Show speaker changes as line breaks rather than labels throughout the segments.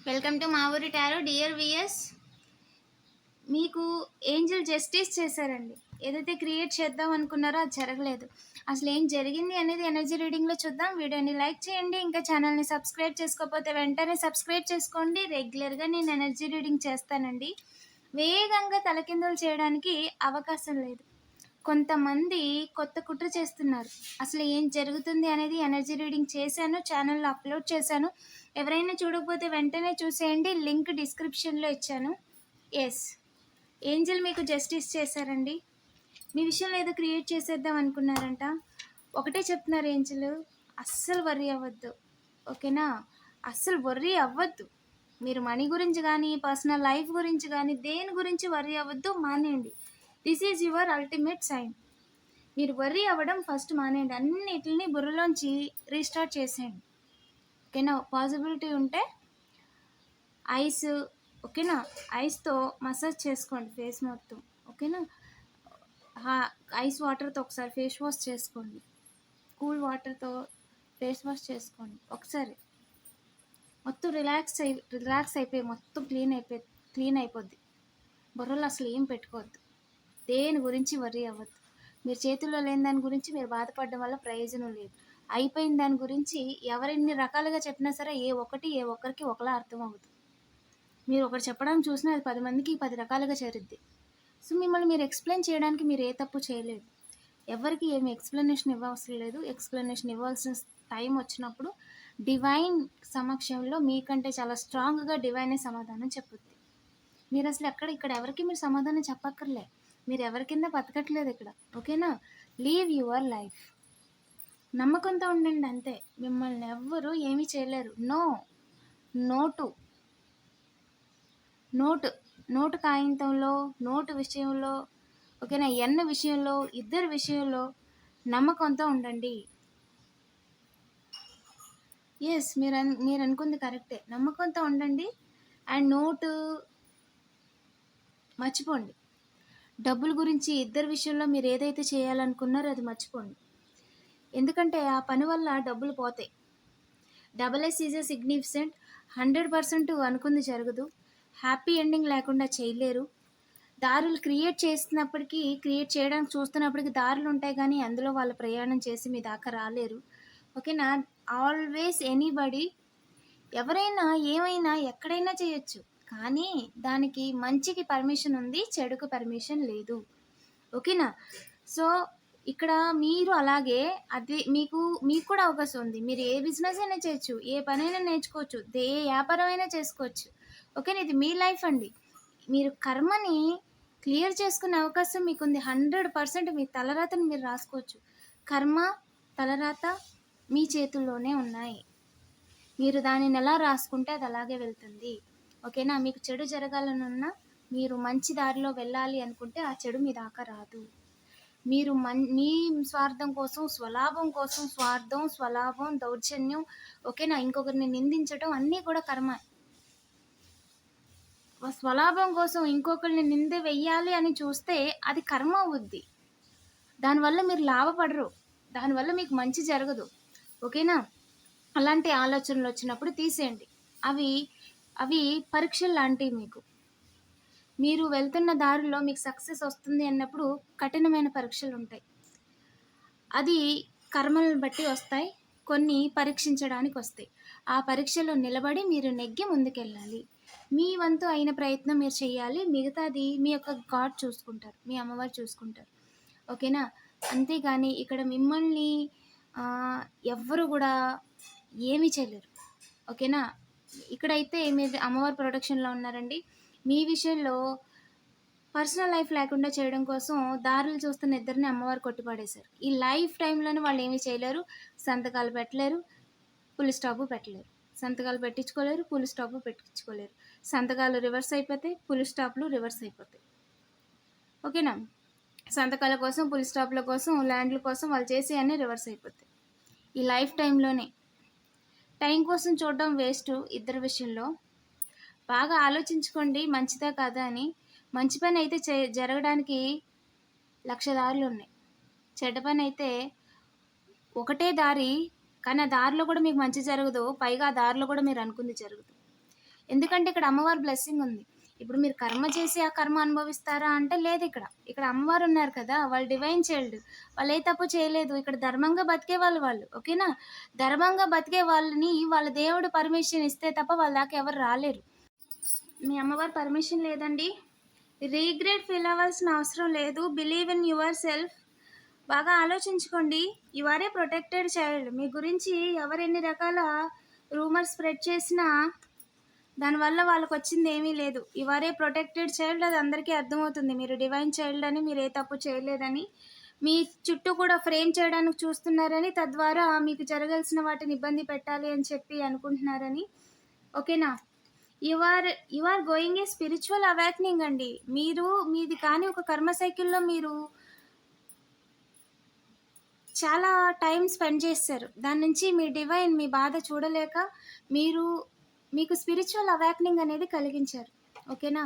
Welcome to మా ఊరి tarot. Dear VS, మీకు ఏంజల్ జస్టిస్ చేశారండి. ఏదైతే క్రియేట్ చేద్దాం అనుకున్నారో అది జరగలేదు. అసలు ఏం జరిగింది అనేది ఎనర్జీ రీడింగ్లో చూద్దాం. వీడియోని లైక్ చేయండి. ఇంకా ఛానల్ని సబ్స్క్రైబ్ చేసుకోకపోతే వెంటనే సబ్స్క్రైబ్ చేసుకోండి. రెగ్యులర్గా నేను ఎనర్జీ రీడింగ్ చేస్తానండి. వేగంగా తలకిందులు చేయడానికి అవకాశం లేదు. కొంతమంది కొత్త కుట్ర చేస్తున్నారు. అసలు ఏం జరుగుతుంది అనేది ఎనర్జీ రీడింగ్ చేశాను, ఛానల్లో అప్లోడ్ చేశాను. ఎవరైనా చూడకపోతే వెంటనే చూసేయండి. లింక్ డిస్క్రిప్షన్లో ఇచ్చాను. ఎస్, ఏంజల్ మీకు జస్టిస్ చేశారండి. మీ విషయంలో ఏదో క్రియేట్ చేసేద్దాం అనుకున్నారంట. ఒకటే చెప్తున్నారు ఏంజల్, అస్సలు వర్రీ అవ్వద్దు. ఓకేనా? అస్సలు వర్రీ అవ్వద్దు. మీరు మనీ గురించి కానీ, పర్సనల్ లైఫ్ గురించి కానీ, దేని గురించి వర్రీ అవ్వద్దు, మానేయండి. This is your ultimate sign. మీరు వర్రీ అవ్వడం ఫస్ట్ మానేయండి. అన్నిటిని బుర్రలోంచి రీస్టార్ట్ చేసేయండి. ఓకేనా? పాసిబిలిటీ ఉంటే ఐస్, ఓకేనా, ఐస్తో మసాజ్ చేసుకోండి ఫేస్ మొత్తం. ఓకేనా? ఐస్ వాటర్తో ఒకసారి ఫేస్ వాష్ చేసుకోండి. కూల్ వాటర్తో ఫేస్ వాష్ చేసుకోండి. ఒకసారి మొత్తం రిలాక్స్ అయిపోయి మొత్తం క్లీన్ అయిపోద్ది. బుర్రలో అసలు ఏం పెట్టుకోవద్దు. దేని గురించి వర్రీ అవ్వద్దు. మీరు చేతుల్లో లేని దాని గురించి మీరు బాధపడడం వల్ల ప్రయోజనం లేదు. అయిపోయిన దాని గురించి ఎవరెన్ని రకాలుగా చెప్పినా సరే ఏ ఒక్కరికి ఒకలా అర్థం అవుతుంది. మీరు ఒకటి చెప్పడానికి చూసినా అది 10 మందికి 10 రకాలుగా చేరుద్ది. సో మిమ్మల్ని మీరు ఎక్స్ప్లెయిన్ చేయడానికి మీరు ఏ తప్పు చేయలేదు. ఎవరికి ఏమి ఎక్స్ప్లెనేషన్ ఇవ్వవసరం లేదు. ఎక్స్ప్లెనేషన్ ఇవ్వాల్సిన టైం వచ్చినప్పుడు డివైన్ సమక్షంలో మీకంటే చాలా స్ట్రాంగ్గా డివైనే సమాధానం చెప్పుద్ది. మీరు అసలు ఇక్కడ ఎవరికి మీరు సమాధానం చెప్పక్కర్లే. మీరు ఎవరి కింద బతకట్లేదు ఇక్కడ. ఓకేనా? Leave your life. నమ్మకంతో ఉండండి అంతే. మిమ్మల్ని ఎవ్వరూ ఏమీ చేయలేరు. నోటు కాగితంలో, నోటు విషయంలో, ఓకేనా, ఎన్న విషయంలో, ఇద్దరి విషయంలో నమ్మకంతో ఉండండి. ఎస్, మీరు అనుకుంది కరెక్టే. నమ్మకంతో ఉండండి. అండ్ నోటు మర్చిపోండి. డబ్బుల గురించి ఇద్దరి విషయంలో మీరు ఏదైతే చేయాలనుకున్నారో అది మర్చిపోండి. ఎందుకంటే ఆ పని వల్ల డబ్బులు పోతాయి. డబల్ఎస్ ఈజ్ ఎ సిగ్నిఫికెంట్. 100% అనుకుంది జరగదు. హ్యాపీ ఎండింగ్ లేకుండా చేయలేరు. దారులు క్రియేట్ చేయడానికి చూస్తున్నప్పటికీ దారులు ఉంటాయి, కానీ అందులో వాళ్ళు ప్రయాణం చేసి మీ దాకా రాలేరు. ఓకేనా? ఆల్వేస్ ఎనీబడి, ఎవరైనా ఏమైనా ఎక్కడైనా చేయొచ్చు, కానీ దానికి మంచికి పర్మిషన్ ఉంది, చెడుకు పర్మిషన్ లేదు. ఓకేనా? సో ఇక్కడ మీరు అలాగే అది మీకు కూడా అవకాశం ఉంది. మీరు ఏ బిజినెస్ అయినా చేయొచ్చు, ఏ పనైనా నేర్చుకోవచ్చు, ఏ వ్యాపారం అయినా చేసుకోవచ్చు. ఓకేనా? ఇది మీ లైఫ్ అండి. మీరు కర్మని క్లియర్ చేసుకునే అవకాశం మీకుంది. 100% మీ తలరాతను మీరు రాసుకోవచ్చు. కర్మ, తలరాత మీ చేతుల్లోనే ఉన్నాయి. మీరు దానిని ఎలా రాసుకుంటే అది అలాగే వెళ్తుంది. ఓకేనా? మీకు చెడు జరగాలనున్నా, మీరు మంచి దారిలో వెళ్ళాలి అనుకుంటే ఆ చెడు మీ దాకా రాదు. మీరు మీ స్వార్థం కోసం, స్వలాభం, దౌర్జన్యం, ఓకేనా, ఇంకొకరిని నిందించడం అన్నీ కూడా కర్మ. స్వలాభం కోసం ఇంకొకరిని నింద వెయ్యాలి అని చూస్తే అది కర్మ అవుద్ది. దానివల్ల మీరు లాభపడరు, దానివల్ల మీకు మంచి జరగదు. ఓకేనా? అలాంటి ఆలోచనలు వచ్చినప్పుడు తీసేయండి. అవి పరీక్షలు లాంటివి. మీరు వెళ్తున్న దారిలో మీకు సక్సెస్ వస్తుంది అన్నప్పుడు కఠినమైన పరీక్షలు ఉంటాయి. అది కర్మలను బట్టి వస్తాయి, కొన్ని పరీక్షించడానికి వస్తాయి. ఆ పరీక్షలో నిలబడి మీరు నెగ్గి ముందుకెళ్ళాలి. మీ వంతు అయిన ప్రయత్నం మీరు చేయాలి. మిగతాది మీ యొక్క గాడ్ చూసుకుంటారు, మీ అమ్మవారు చూసుకుంటారు. ఓకేనా? అంతేగాని ఇక్కడ మిమ్మల్ని ఎవ్వరు కూడా ఏమీ చేయలేరు. ఓకేనా? ఇక్కడైతే మీరు అమ్మవారి ప్రొటెక్షన్లో ఉన్నారండి. మీ విషయంలో పర్సనల్ లైఫ్ లేకుండా చేయడం కోసం దారులు చూస్తున్న ఇద్దరిని అమ్మవారు కొట్టిపడేశారు. ఈ లైఫ్ టైంలోనే వాళ్ళు ఏమీ చేయలేరు. సంతకాలు పెట్టలేరు, పులి స్టాపు పెట్టలేరు. సంతకాలు పెట్టించుకోలేరు, పులి స్టాపు పెట్టించుకోలేరు. సంతకాలు రివర్స్ అయిపోతాయి, పులి స్టాప్లు రివర్స్ అయిపోతాయి. ఓకేనా? సంతకాల కోసం, పులి స్టాప్ల కోసం, ల్యాండ్ల కోసం వాళ్ళు చేసే అన్నీ రివర్స్ అయిపోతాయి ఈ లైఫ్ టైంలోనే. టైం కోసం చూడడం వేస్ట్. ఇద్దరి విషయంలో బాగా ఆలోచించుకోండి, మంచిదా కాదా అని. మంచి పని అయితే జరగడానికి 1,00,000 దారులు ఉన్నాయి. చెడ్డ పని అయితే ఒకటే దారి, కానీ ఆ దారిలో కూడా మీకు మంచి జరగదు, పైగా ఆ దారిలో కూడా మీరు అనుకుంది జరగదు. ఎందుకంటే ఇక్కడ అమ్మవారి బ్లెస్సింగ్ ఉంది. ఇప్పుడు మీరు కర్మ చేసి ఆ కర్మ అనుభవిస్తారా అంటే లేదు ఇక్కడ. ఇక్కడ అమ్మవారు ఉన్నారు కదా! వాళ్ళు డివైన్ చైల్డ్. వాళ్ళు ఏ తప్పు చేయలేదు. ఇక్కడ ధర్మంగా బతికే వాళ్ళు. ఓకేనా? ధర్మంగా బతికే వాళ్ళని వాళ్ళ దేవుడు పర్మిషన్ ఇస్తే తప్ప వాళ్ళ దాకా ఎవరు రాలేరు. మీ అమ్మవారి పర్మిషన్ లేదండి. రీగ్రెట్ ఫీల్ అవ్వాల్సిన అవసరం లేదు. Believe in yourself. బాగా ఆలోచించుకోండి. You are a protected child. మీ గురించి ఎవరు ఎన్ని రకాల రూమర్స్ స్ప్రెడ్ చేసినా దానివల్ల వాళ్ళకి వచ్చింది ఏమీ లేదు. You are a protected child. అది అందరికీ అర్థమవుతుంది. మీరు డివైన్ చైల్డ్ అని, మీరు ఏ తప్పు చేయలేదని, మీ చుట్టూ కూడా ఫ్రేమ్ చేయడానికి చూస్తున్నారని, తద్వారా మీకు జరగాల్సిన వాటిని ఇబ్బంది పెట్టాలి అని చెప్పి అనుకుంటున్నారని. ఓకేనా? You are going a spiritual awakening అండి. మీది కానీ ఒక కర్మ సైకిల్లో మీరు చాలా టైం స్పెండ్ చేస్తారు. దాని నుంచి మీ డివైన్ మీ బాధ చూడలేక మీకు స్పిరిచువల్ అవేకనింగ్ అనేది కలిగించారు. ఓకేనా?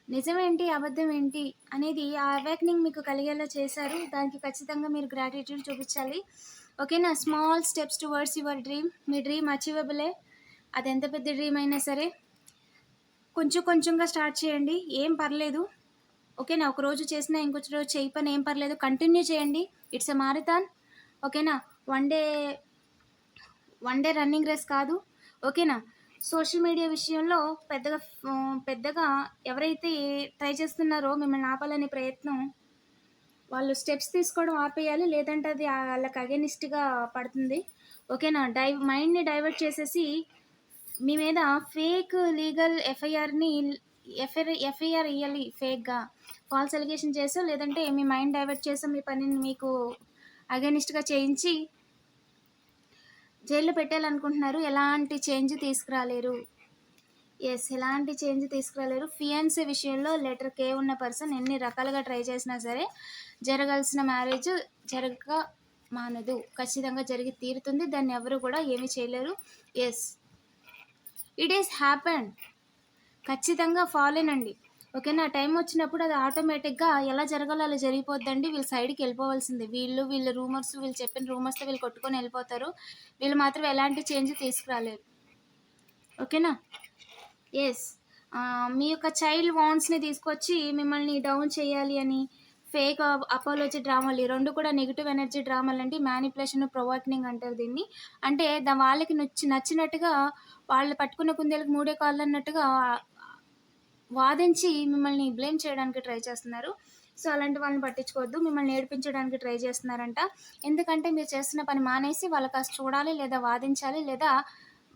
నిజమేంటి అబద్ధం ఏంటి అనేది ఆ అవేకనింగ్ మీకు కలిగేలా చేశారు. దానికి ఖచ్చితంగా మీరు గ్రాటిట్యూడ్ చూపించాలి. ఓకేనా? Small steps towards your dream. మీ డ్రీమ్ అచీవబులే. అది ఎంత పెద్ద డ్రీమ్ అయినా సరే కొంచెంగా స్టార్ట్ చేయండి. ఏం పర్లేదు. ఓకేనా? ఒకరోజు చేసినా ఇంకొక రోజు చేయపని ఏం పర్లేదు. కంటిన్యూ చేయండి. It's a marathon. ఓకేనా? వన్ డే రన్నింగ్ రేస్ కాదు. ఓకేనా? సోషల్ మీడియా విషయంలో పెద్దగా ఎవరైతే ట్రై చేస్తున్నారో మిమ్మల్ని ఆపాలనే ప్రయత్నం, వాళ్ళు స్టెప్స్ తీసుకోవడం ఆపేయాలి. లేదంటే అది వాళ్ళకి అగెనిస్ట్గా పడుతుంది. ఓకేనా? మైండ్ని డైవర్ట్ చేసేసి మీ మీద ఫేక్ లీగల్ ఎఫ్ఐఆర్ ఇవ్వాలి. ఫేక్గా ఫాల్స్ అలిగేషన్ చేసో, లేదంటే మీ మైండ్ డైవర్ట్ చేసో మీ పనిని మీకు అగెనిస్ట్గా చేయించి జైల్లో పెట్టాలనుకుంటున్నారు. ఎలాంటి చేంజ్ తీసుకురాలేరు. ఎలాంటి చేంజ్ తీసుకురాలేరు. ఫియాన్సీ విషయంలో లెటర్ కే ఉన్న పర్సన్ ఎన్ని రకాలుగా ట్రై చేసినా సరే జరగాల్సిన మ్యారేజ్ జరగక మానదు. ఖచ్చితంగా జరిగి తీరుతుంది. దాన్ని ఎవరు కూడా ఏమీ చేయలేరు. It is happen. ఖచ్చితంగా ఫాలెన్ అండి. ఓకేనా? టైం వచ్చినప్పుడు అది ఆటోమేటిక్గా ఎలా జరగాలో అలా జరిగిపోద్దండి. వీళ్ళు సైడ్కి వెళ్ళిపోవాల్సిందే. వీళ్ళ రూమర్స్, వీళ్ళు చెప్పిన రూమర్స్తో వీళ్ళు కొట్టుకొని వెళ్ళిపోతారు. వీళ్ళు మాత్రం ఎలాంటి చేంజ్ తీసుకురాలేరు. ఓకేనా? మీ యొక్క చైల్డ్ వాంట్స్ని తీసుకొచ్చి మిమ్మల్ని డౌన్ చేయాలి అని ఫేక్ అపాలజీ డ్రామాలు, ఈ రెండు కూడా నెగిటివ్ ఎనర్జీ డ్రామాలు అండి. మ్యానిపులేషన్, ప్రొవోకింగ్ అంటారు దీన్ని. అంటే వాళ్ళకి నచ్చినట్టుగా వాళ్ళు పట్టుకున్న కుందేలకు మూడే కాళ్ళు అన్నట్టుగా వాదించి మిమ్మల్ని బ్లేమ్ చేయడానికి ట్రై చేస్తున్నారు. సో అలాంటి వాళ్ళని పట్టించుకోవద్దు. మిమ్మల్ని ఏడిపించడానికి ట్రై చేస్తున్నారంట. ఎందుకంటే మీరు చేస్తున్న పని మానేసి వాళ్ళ కాస్త చూడాలి, లేదా వాదించాలి, లేదా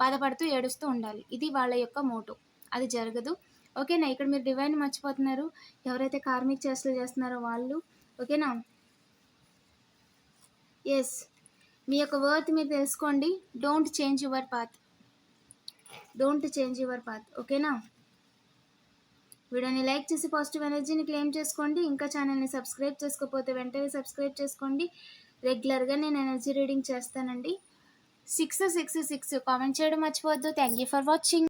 బాధపడుతూ ఏడుస్తూ ఉండాలి. ఇది వాళ్ళ యొక్క మోటో. అది జరగదు. ఓకేనా? ఇక్కడ మీరు డివైన్ మర్చిపోతున్నారు. ఎవరైతే కార్మిక్ చేష్టలు చేస్తున్నారో వాళ్ళు. ఓకేనా? మీ యొక్క వర్త్ మీరు తెలుసుకోండి. Don't change your path. ఓకేనా? వీడియోని లైక్ చేసి పాజిటివ్ ఎనర్జీని క్లెయిమ్ చేసుకోండి. ఇంకా ఛానల్ని సబ్స్క్రైబ్ చేసుకోకపోతే వెంటనే సబ్స్క్రైబ్ చేసుకోండి. రెగ్యులర్గా నేను ఎనర్జీ రీడింగ్ చేస్తానండి. 666 కామెంట్ చేయడం మర్చిపోవద్దు. Thank you for watching.